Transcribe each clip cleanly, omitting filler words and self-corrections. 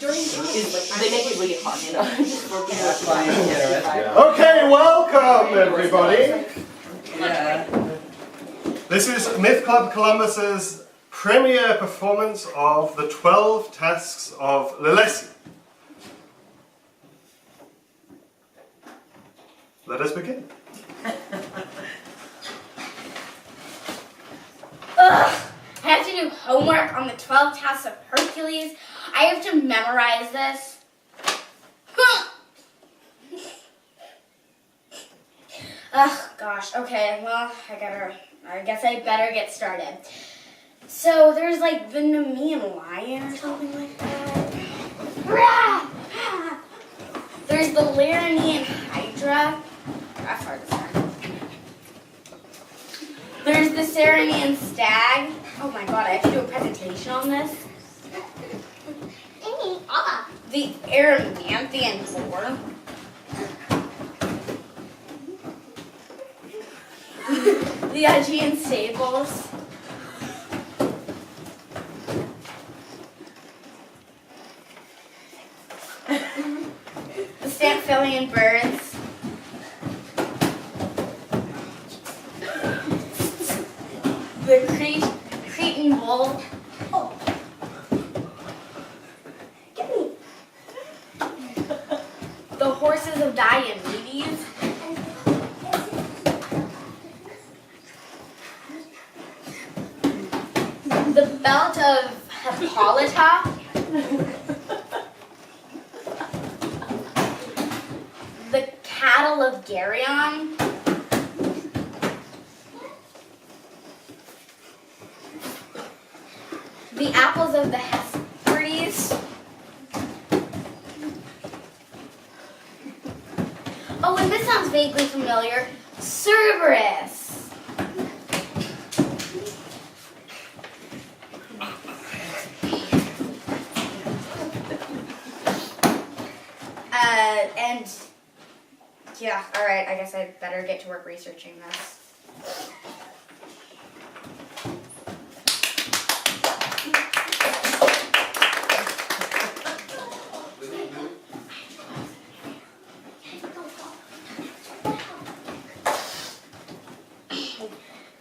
They make it really hard, you know. Okay, welcome everybody. This is Myth Club Columbus's premiere performance of the 12 Tasks of Lileci. Let us begin. Ugh! I have to do homework on the 12 Tasks of Hercules. I have to memorize this. Ugh, gosh. Okay, well, I guess I better get started. So there's like the Nemean lion or something like that. There's the Lyranian hydra. That's hard to say. There's the Serenian stag. Oh my god, I have to do a presentation on this. The Erymanthian boar. The Aegean stables. The Staphylian birds. The Cretan bull. Oh. Get me. The horses of Diomedes. The belt of Hippolyta. The cattle of Geryon. The apples of the Hesperides. Oh, and this sounds vaguely familiar. Cerberus. And yeah, all right, I guess I better get to work researching this.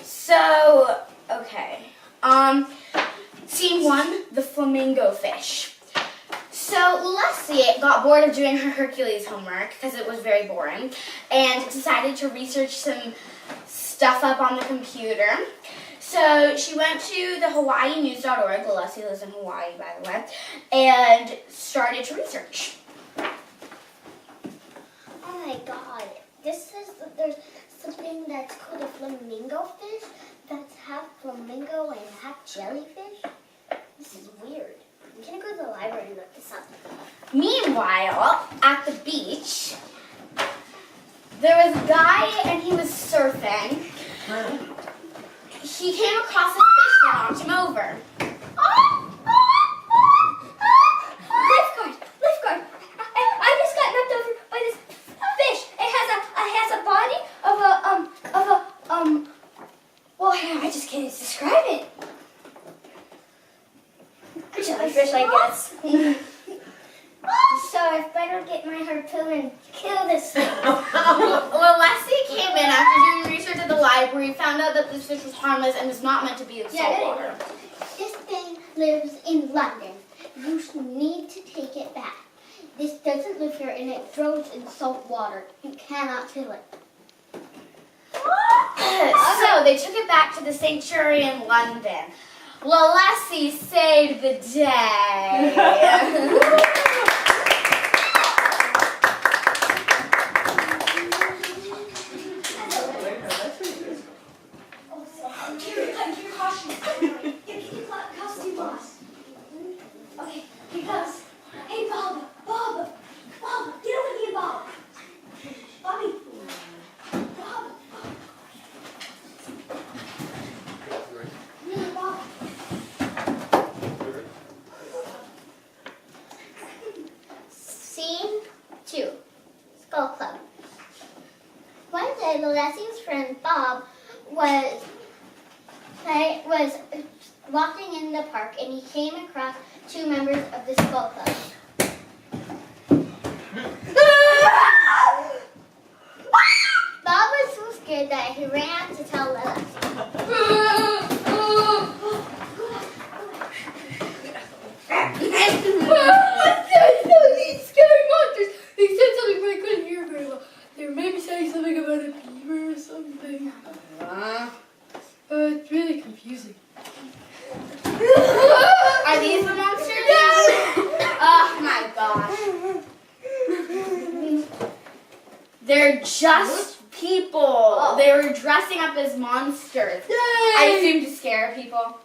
So, okay. Scene 1, the flamingo fish. So, Lileci got bored of doing her Hercules homework because it was very boring and decided to research some stuff up on the computer. So, she went to the HawaiiNews.org, Lileci lives in Hawaii, by the way, and started to research. Oh my god, this says that there's something that's called a flamingo fish that's half flamingo and half jellyfish. This is weird. I'm gonna go to the library and look this up. Meanwhile, at the beach, there was a guy and he was surfing. He came across a fish that knocked him over. Lifeguard! I just got knocked over by this fish. It has a body well, I just can't describe it. A jellyfish, I guess. So I better get my harpoon and kill this thing. Well, Lileci came in after doing research at the library, found out that this fish was harmless and was not meant to be in salt water. This thing lives in London. You need to take it back. This doesn't live here and it throws in salt water. You cannot kill it. So they took it back to the sanctuary in London. Lileci saved the day. Okay, here goes. Hey, Bob, get over here, Bob. Bobby. Bob. Yeah, Bob. Scene 2, Skull Club. One day, Lileci's friend Bob was walking in the park and he came across two members of the Skull Club. These scary monsters. They said something but I couldn't hear very well. They were maybe saying something about a beaver or something. It's really confusing. Are these the monsters? Oh my gosh. They're just people. They were dressing up as monsters. I assume to scare people.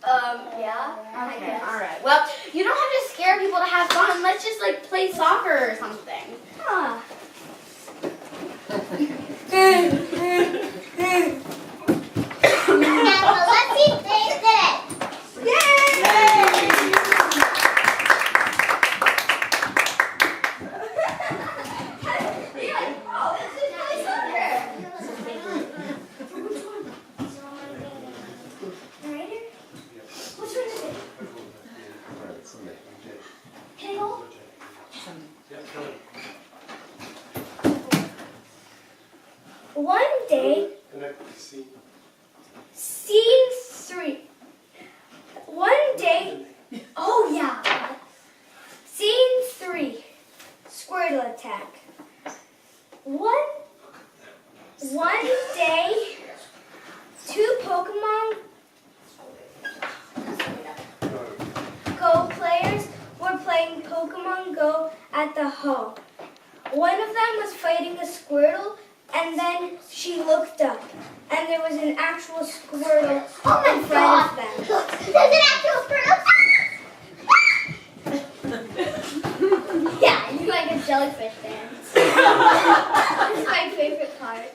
Yeah. Okay, alright. Well, you don't have to scare people to have fun. Let's just like play soccer or something. Huh. Now, let's see this. One day, scene 3. One day, oh yeah. Scene 3, Squirtle attack. One day, 2 Pokemon Go players were playing Pokemon Go at the hall. One of them was fighting a Squirtle, and then she looked up, and there was an actual Squirtle in front of them. Look, there's an actual Squirtle. Yeah, you like a jellyfish dance. It's my favorite part.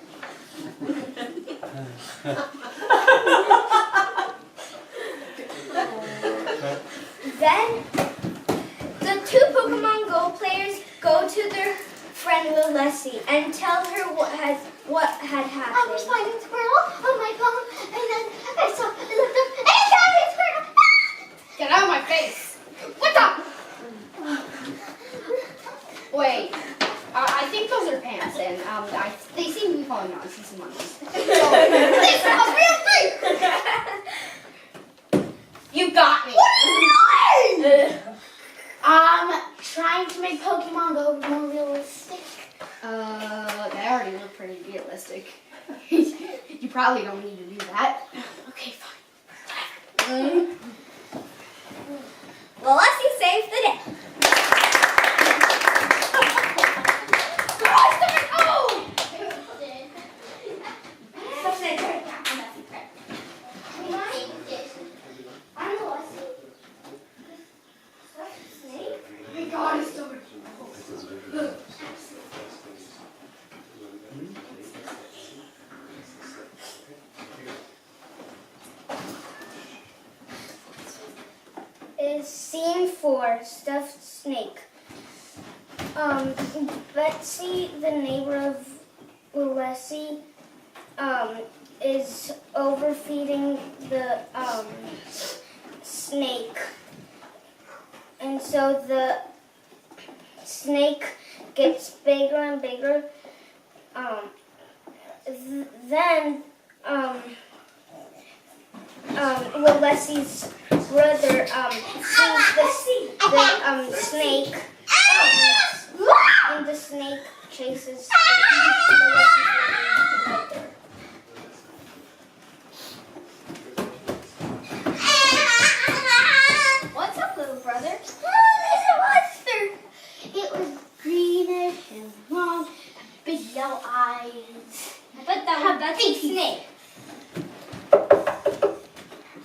Then, the 2 Pokemon Go players go to their friend Lileci and tell her what had happened. I was finding Squirtle on my phone, and then I saw it looked up, and it found a Squirtle. Get out of my face! What's up? Wait, I think those are pants, and they seem to be falling on season 1. So, this was real free! You got me! What are you doing? Trying to make Pokemon Go more realistic. They already look pretty realistic. You probably don't need to do that. Okay, fine. Whatever. Well, let's see, save the day. Is scene 4, stuffed snake. Betsy, the neighbor of Lileci, is overfeeding the snake, and so the snake gets bigger and bigger. Then Lileci's brother sees the snake, and the snake chases Lileci's brother. What's up, little brother? Oh, there's a monster. It was greenish and long, big yellow eyes. But that's a snake.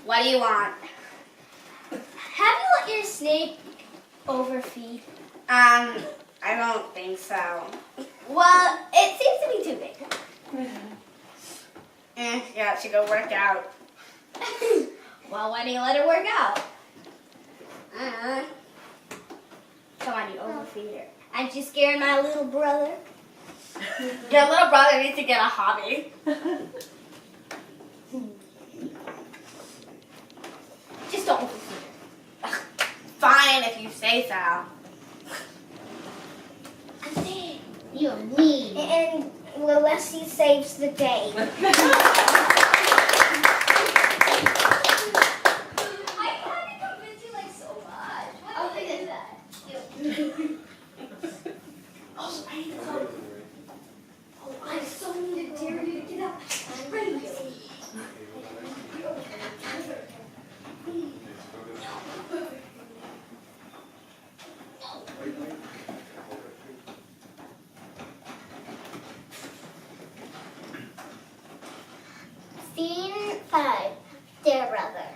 What do you want? Have you let your snake overfeed? I don't think so. Well, it seems to be too big. Yeah, it should go work out. Well, why do you let it work out? Come on, you overfeed her. Aren't you scaring my little brother? Your little brother needs to get a hobby. Just don't overfeed her. Fine if you say so. I'm saying you're mean. And Lileci saves the day. I had to convince you like so much. Oh, I so need to dare you to get up. Ready? Scene 5, Dear Brother.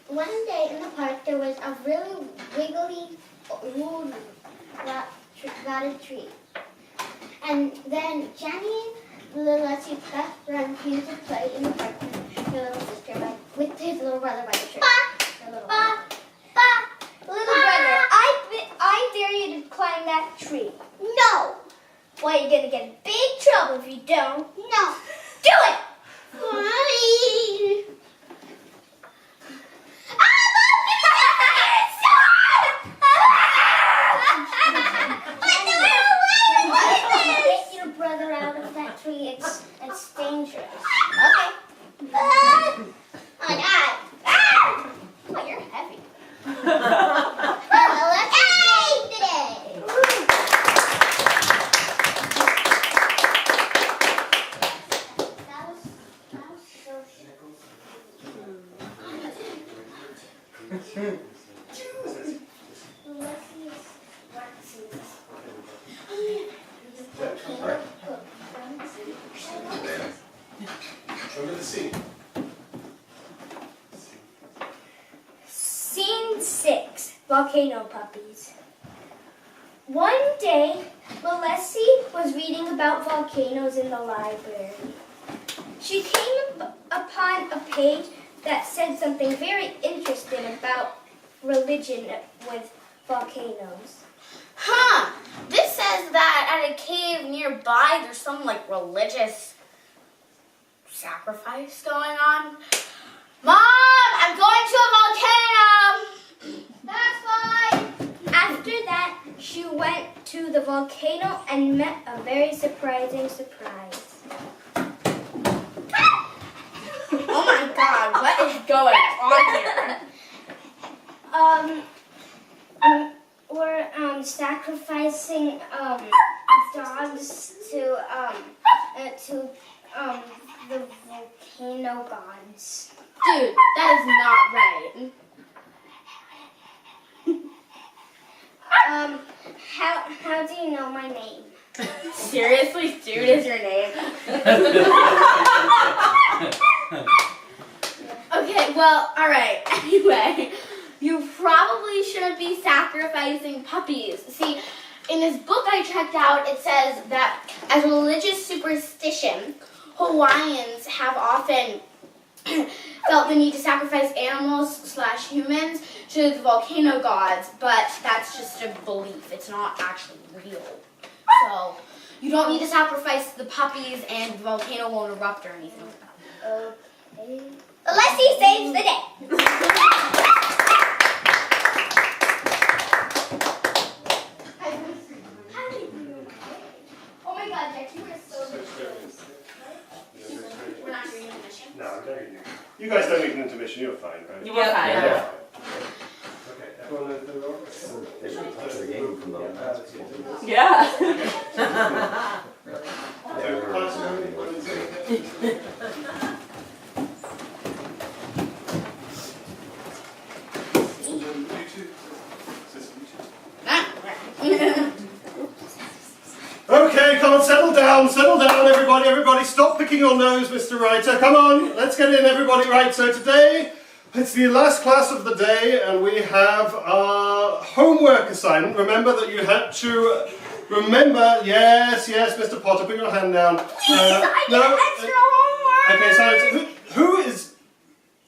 One day in the park, there was a really wiggly, old, rotted tree. And then Jenny, Lileci's best friend, came to play in the park with her little sister, with his little brother by the tree. Little brother, I dare you to climb that tree. No. Well, you're gonna get in big trouble if you don't. No. Do it. Fine. Get your brother out of that tree. It's dangerous. Okay. Oh my God. Oh, you're heavy. Let's play today. That was so Remember the scene. Scene 6, Volcano Puppies. One day, Lileci was reading about volcanoes in the library. She came upon a page that said something very interesting about religion with volcanoes. Huh. This says that at a cave nearby there's some like religious sacrifice going on. Mom, I'm going to a volcano. That's fine. After that, she went to the volcano and met a very surprising surprise. Oh my God, what is going on here? We're sacrificing dogs to the volcano gods. Dude, that is not right. How do you know my name? Seriously, dude is your name? Okay, well, alright. Anyway, you probably shouldn't be sacrificing puppies. See, in this book I checked out, it says that as a religious superstition, Hawaiians have often felt the need to sacrifice animals/humans to the volcano gods, but that's just a belief. It's not actually real. So, you don't need to sacrifice the puppies and the volcano won't erupt or anything like that. Okay. Lileci saves the day. Oh my God, Jack, you were so good. We're not doing an intermission. No, I'm very new. You guys don't need an intermission, you're fine, right? You were fine. Yeah. Okay, everyone knows the role? Yeah. Okay, come on, settle down, everybody, stop picking your nose, Mr. Writer, come on, let's get in, everybody, right, so today, it's the last class of the day, and we have our homework assignment. Remember that you had to, yes, Mr. Potter, put your hand down. Extra homework! Okay, silence, who is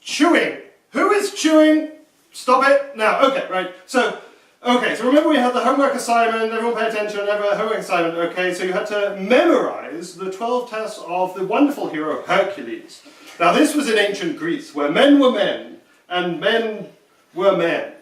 chewing? Who is chewing? Stop it, now, okay, right, so remember we had the homework assignment, everyone pay attention, homework assignment, okay, so you had to memorize the 12 tasks of the wonderful hero Hercules. Now this was in ancient Greece, where men were men, and men were men,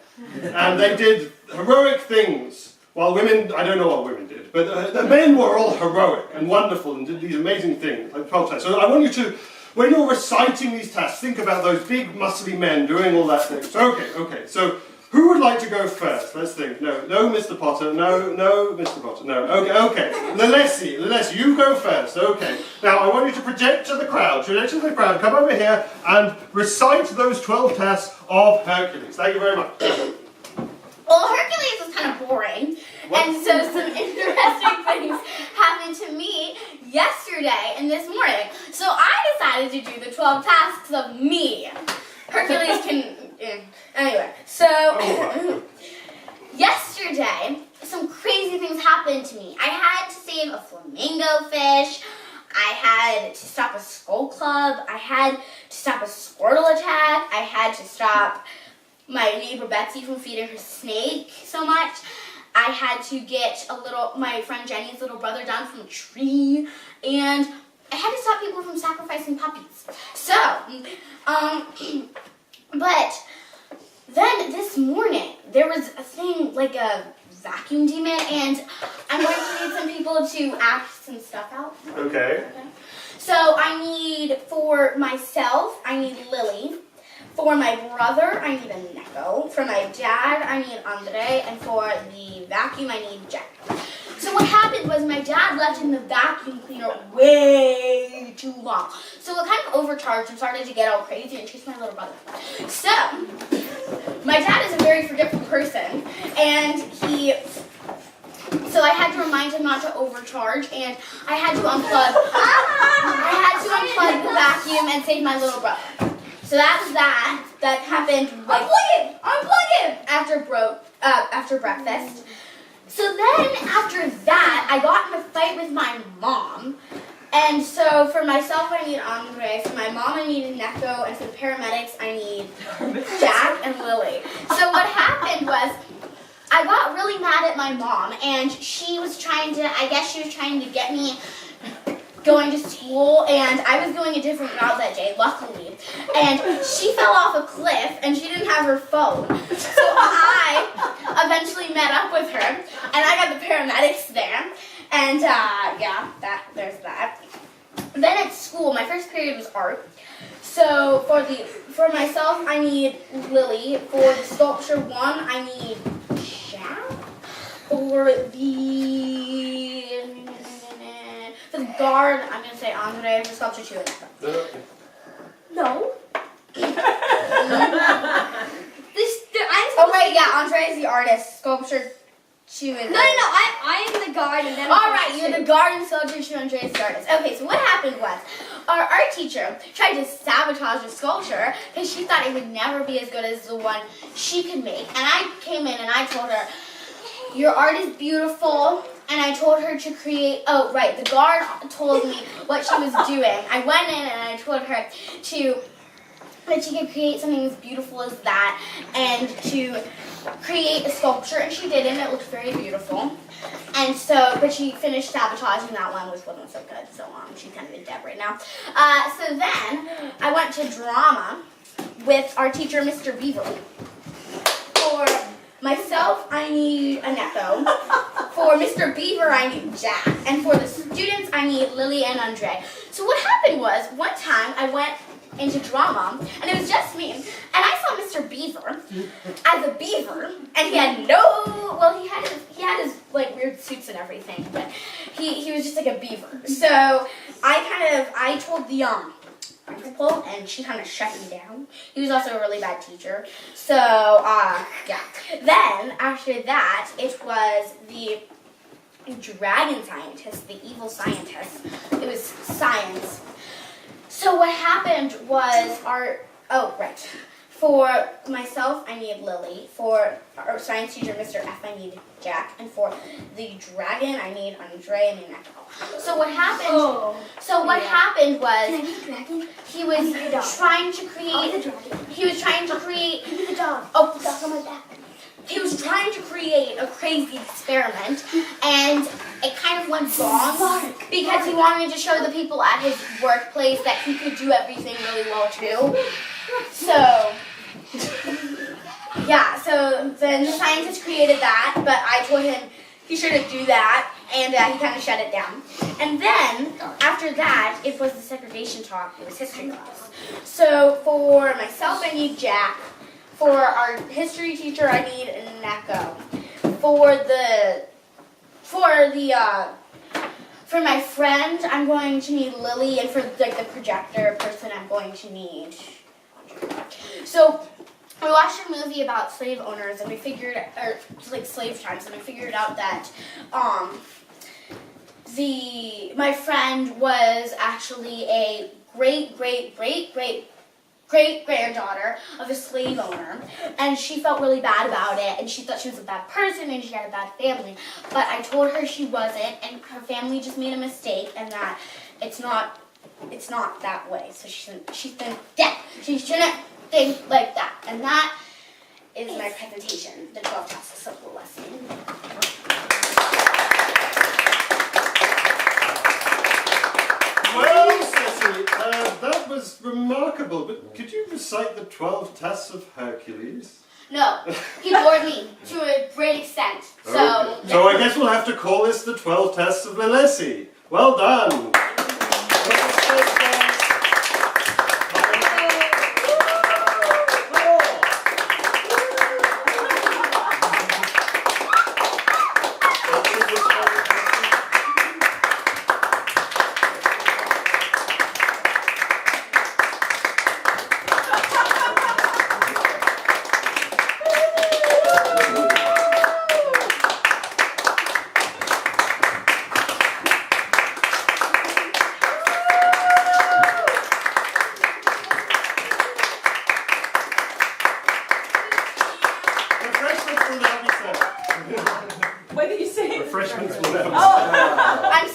and they did heroic things, while women, I don't know what women did, but the men were all heroic and wonderful and did these amazing things, like 12 tasks. So I want you to, when you're reciting these tasks, think about those big muscly men doing all that things. Okay, so Who would like to go first? Let's think. No, Mr. Potter. No, Mr. Potter. No. Okay. Lileci, you go first. Okay. Now I want you to project to the crowd. Come over here and recite those 12 tasks of Hercules. Thank you very much. Well, Hercules was kind of boring, and so some interesting things happened to me yesterday and this morning. So I decided to do the 12 tasks of me. Hercules can... Anyway, so yesterday, some crazy things happened to me. I had to save a flamingo fish. I had to stop a skull club. I had to stop a Squirtle attack. I had to stop my neighbor Betsy from feeding her snake so much. I had to get my friend Jenny's little brother down from a tree, and I had to stop people from sacrificing puppies. So, but then this morning there was a thing like a vacuum demon, and I'm going to need some people to act some stuff out. Okay. So I need, for myself, I need Lily. For my brother, I need a Neko. For my dad, I need Andre. And for the vacuum, I need Jack. So what happened was my dad left in the vacuum cleaner way too long. So it kind of overcharged and started to get all crazy and chase my little brother. So my dad is a very forgetful person, and so I had to remind him not to overcharge, and I had to unplug the vacuum and save my little brother. So that was that. That happened like unplug it after breakfast. So then after that, I got in a fight with my mom. And so for myself, I need Andre. For my mom, I need Neko. And for the paramedics, I need Jack and Lily. So what happened was, I got really mad at my mom, and she was trying to get me going to school, and I was going a different route that day, luckily. And she fell off a cliff, and she didn't have her phone. So I eventually met up with her, and I got the paramedics there. And there's that. Then at school, my first period was art. So for myself, I need Lily. For the sculpture one, I need Jack. For the guard, I'm going to say Andre. For sculpture two, Okay. No. Oh, right, yeah, Andre is the artist. Sculpture two is... No, I am the guard and then... All right, you're the guard and sculpture two, Andre is the artist. Okay, so what happened was, our art teacher tried to sabotage the sculpture because she thought it would never be as good as the one she could make. And I came in and I told her, your art is beautiful. And I told her to create, the guard told me what she was doing. I went in and I told her that she could create something as beautiful as that and to create a sculpture, and she did, and it looked very beautiful. And so, but she finished sabotaging that one, which wasn't so good, so she's kind of in debt right now. So then, I went to drama with our teacher, Mr. Beaver. For myself, I need a Neko. For Mr. Beaver, I need Jack. And for the students, I need Lily and Andre. So what happened was, one time I went into drama, and it was just me, and I saw Mr. Beaver as a beaver, and he had his like weird suits and everything, but he was just like a beaver. So I told the principal, and she kind of shut him down. He was also a really bad teacher. So, yeah. Then, after that, it was the dragon scientist, the evil scientist. It was science. So what happened was for myself, I need Lily. For our science teacher, Mr. F, I need Jack. And for the dragon, I need Andre and Neko. So what happened? Happened was he was trying to create. He was trying to create. He was trying to create a crazy experiment, and it kind of went wrong because he wanted to show the people at his workplace that he could do everything really well too. So, yeah, so then the scientist created that, but I told him he shouldn't do that, and he kind of shut it down. And then, after that, it was the segregation talk. It was history class. So, for myself, I need Jack. For our history teacher, I need Neko. For my friend, I'm going to need Lily, and for like the projector person, I'm going to need. So we watched a movie about slave owners, and we figured, or like slave times, and we figured out that my friend was actually a great-great-great-great-great-granddaughter of a slave owner, and she felt really bad about it, and she thought she was a bad person, and she had a bad family, but I told her she wasn't, and her family just made a mistake, and that it's not that way, so she shouldn't think like that, and that is my presentation, the 12 Tasks of Lileci. Well, Cecily, that was remarkable, but could you recite the 12 Tasks of Hercules? No, he bored me to a great extent, so... Okay. So I guess we'll have to call this the 12 Tasks of Lileci. Well done! What did you say? Refreshments will now be Oh. I'm